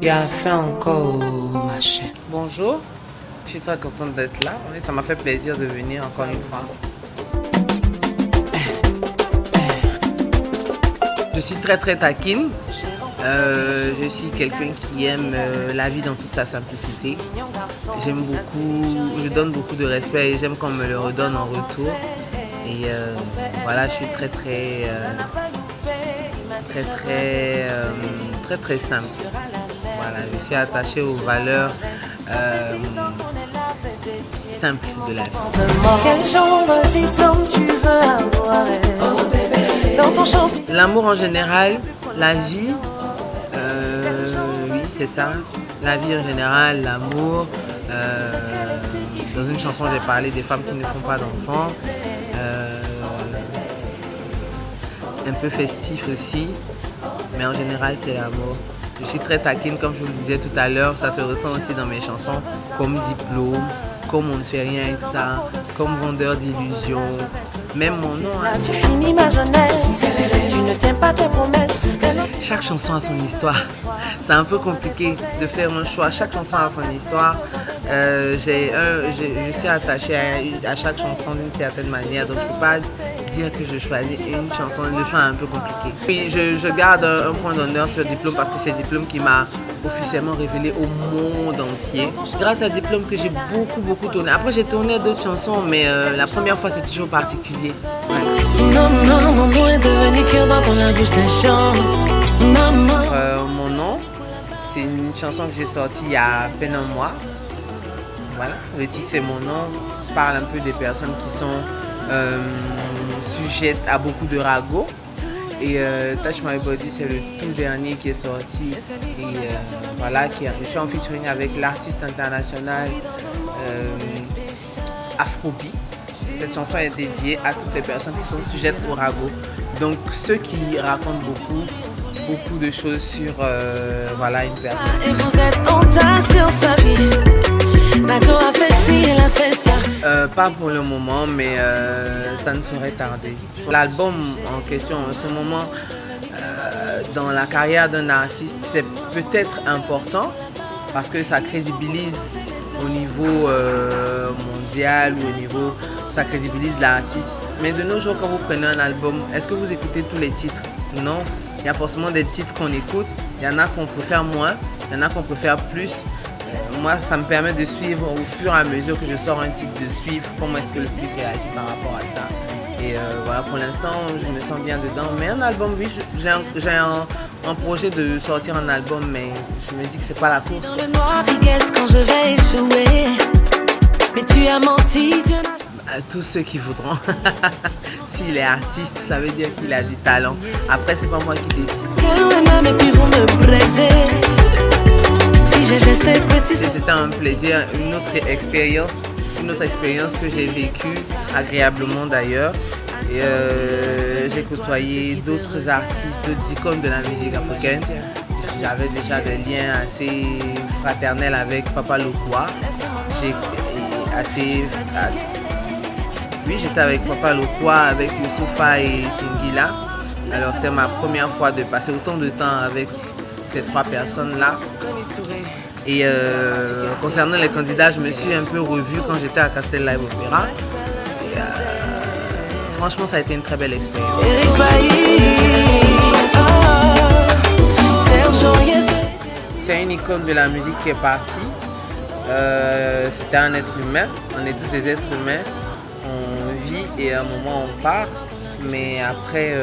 Il a fait encore machin. Bonjour, je suis très contente d'être là. Ça m'a fait plaisir de venir encore une fois. Je suis très taquine. Je suis quelqu'un qui aime la vie dans toute sa simplicité. J'aime beaucoup, je donne beaucoup de respect et j'aime qu'on me le redonne en retour. Et voilà, je suis très simple. Voilà, je suis attachée aux valeurs simples de la vie. Quel genre de diplôme tu veux avoir dans ton champ? L'amour en général, la vie, oui c'est ça. La vie en général, l'amour. Dans une chanson j'ai parlé des femmes qui ne font pas d'enfants. Un peu festif aussi, mais en général c'est l'amour. Je suis très taquine comme je vous le disais tout à l'heure, ça se ressent aussi dans mes chansons, comme diplôme, comme on ne fait rien avec ça, comme vendeur d'illusions, même mon nom. Hein. Tu finis ma jeunesse, tu ne tiens pas tes promesses. Chaque chanson a son histoire, c'est un peu compliqué de faire un choix, chaque chanson a son histoire. Je suis attachée à chaque chanson d'une certaine manière, donc je ne peux pas dire que je choisis une chanson, le choix est un peu compliqué. Puis je garde un point d'honneur sur Diplôme parce que c'est Diplôme qui m'a officiellement révélé au monde entier. Grâce à Diplôme que j'ai beaucoup tourné. Après j'ai tourné d'autres chansons, mais la première fois c'est toujours particulier. Ouais. Mon nom est devenu cœur dans la bouche des gens. Mon nom, c'est une chanson que j'ai sortie il y a à peine un mois. Voilà, le titre c'est Mon nom, je parle un peu des personnes qui sont sujettes à beaucoup de ragots. Et Touch My Body c'est le tout dernier qui est sorti. Et voilà, je suis en featuring avec l'artiste international Afrobeat. Cette chanson est dédiée à toutes les personnes qui sont sujettes au ragot. Donc ceux qui racontent beaucoup de choses sur voilà, une personne. Et vous êtes en tas sur sa vie. D'accord, a fait ci, elle a fait ça. Pas pour le moment, mais ça ne saurait tarder. L'album en question en ce moment, dans la carrière d'un artiste, c'est peut-être important parce que ça crédibilise au niveau mondial ou au niveau, ça crédibilise l'artiste. Mais de nos jours, quand vous prenez un album, est-ce que vous écoutez tous les titres? Non. Il y a forcément des titres qu'on écoute, il y en a qu'on préfère moins, il y en a qu'on préfère plus. Moi, ça me permet de suivre au fur et à mesure que je sors un titre, de suivre comment est-ce que le public réagit par rapport à ça. Et voilà, pour l'instant, je me sens bien dedans. Mais un album, oui, j'ai un projet de sortir un album, mais je me dis que c'est pas la course. Dans le noir, quand je vais échouer. Mais tu as menti, Dieu n'a... Tous ceux qui voudront. S'il est artiste, ça veut dire qu'il a du talent. Après, c'est pas moi qui décide. Et puis vous me brisez. C'était un plaisir, une autre expérience que j'ai vécue, agréablement d'ailleurs. Et j'ai côtoyé d'autres artistes, d'autres icônes de la musique africaine. J'avais déjà des liens assez fraternels avec Papa Lokwa. Oui, j'étais avec Papa Lokwa, avec Youssoufa et Singila. Alors c'était ma première fois de passer autant de temps avec ces trois personnes-là. Et concernant les candidats, je me suis un peu revue quand j'étais à Castel Live Opera. Et, franchement, ça a été une très belle expérience. C'est une icône de la musique qui est partie. C'était un être humain. On est tous des êtres humains. On vit et à un moment on part. Mais après,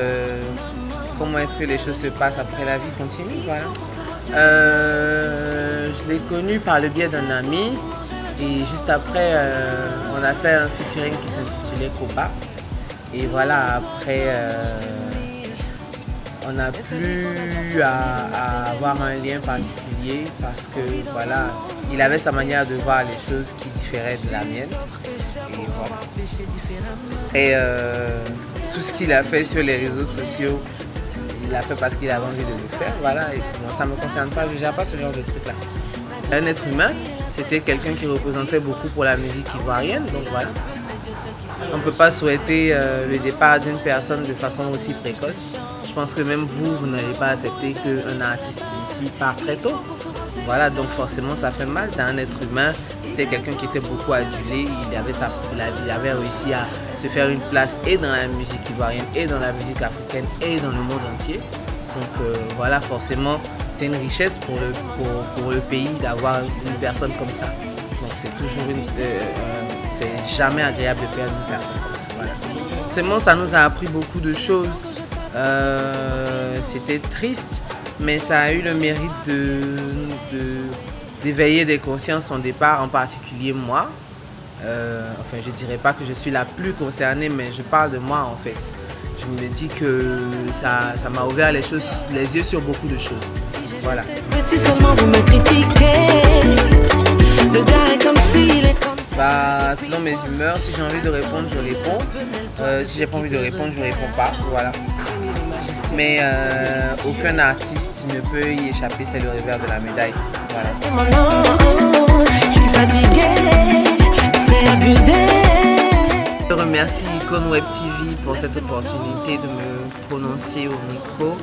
comment est-ce que les choses se passent après, la vie continue, voilà. Je l'ai connu par le biais d'un ami et juste après on a fait un featuring qui s'intitulait Koba et voilà, après on n'a plus à avoir un lien particulier parce que voilà, il avait sa manière de voir les choses qui différaient de la mienne et voilà. Et tout ce qu'il a fait sur les réseaux sociaux, il l'a fait parce qu'il avait envie de le faire, voilà, et moi, ça ne me concerne pas, je ne gère pas ce genre de truc là. Un être humain, c'était quelqu'un qui représentait beaucoup pour la musique ivoirienne, donc voilà. On ne peut pas souhaiter le départ d'une personne de façon aussi précoce. Je pense que même vous n'allez pas accepter qu'un artiste d'ici part très tôt. Voilà, donc forcément ça fait mal, c'est un être humain, c'était quelqu'un qui était beaucoup adulé, il avait réussi à se faire une place et dans la musique ivoirienne, et dans la musique africaine, et dans le monde entier. Donc voilà, forcément c'est une richesse pour le pays d'avoir une personne comme ça. Donc c'est toujours c'est jamais agréable de perdre une personne comme ça. Voilà. Forcément ça nous a appris beaucoup de choses, c'était triste. Mais ça a eu le mérite d'éveiller des consciences son départ, en particulier moi. Enfin, je ne dirais pas que je suis la plus concernée, mais je parle de moi en fait. Je me dis que ça m'a ouvert les yeux sur beaucoup de choses. Voilà. Petit seulement vous me critiquez. Le gars est comme s'il est comme ça. Selon mes humeurs, si j'ai envie de répondre, je réponds. Si j'ai pas envie de répondre, je réponds pas. Voilà. Mais aucun artiste ne peut y échapper, c'est le revers de la médaille. Voilà. Je suis fatiguée, c'est abusé. Je remercie Icon Web TV pour cette opportunité de me prononcer au micro.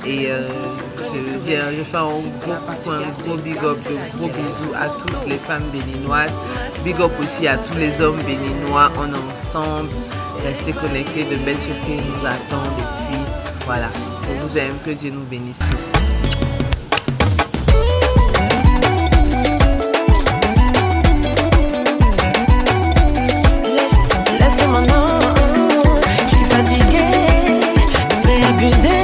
Et je fais un gros big up, de gros bisous à toutes les femmes béninoises. Big up aussi à tous les hommes béninois. On est ensemble. Restez connectés, de belles surprises nous attendent. Et puis voilà, on vous aime, que Dieu nous bénisse tous. Laisse-moi non, je suis fatiguée, c'est abusé.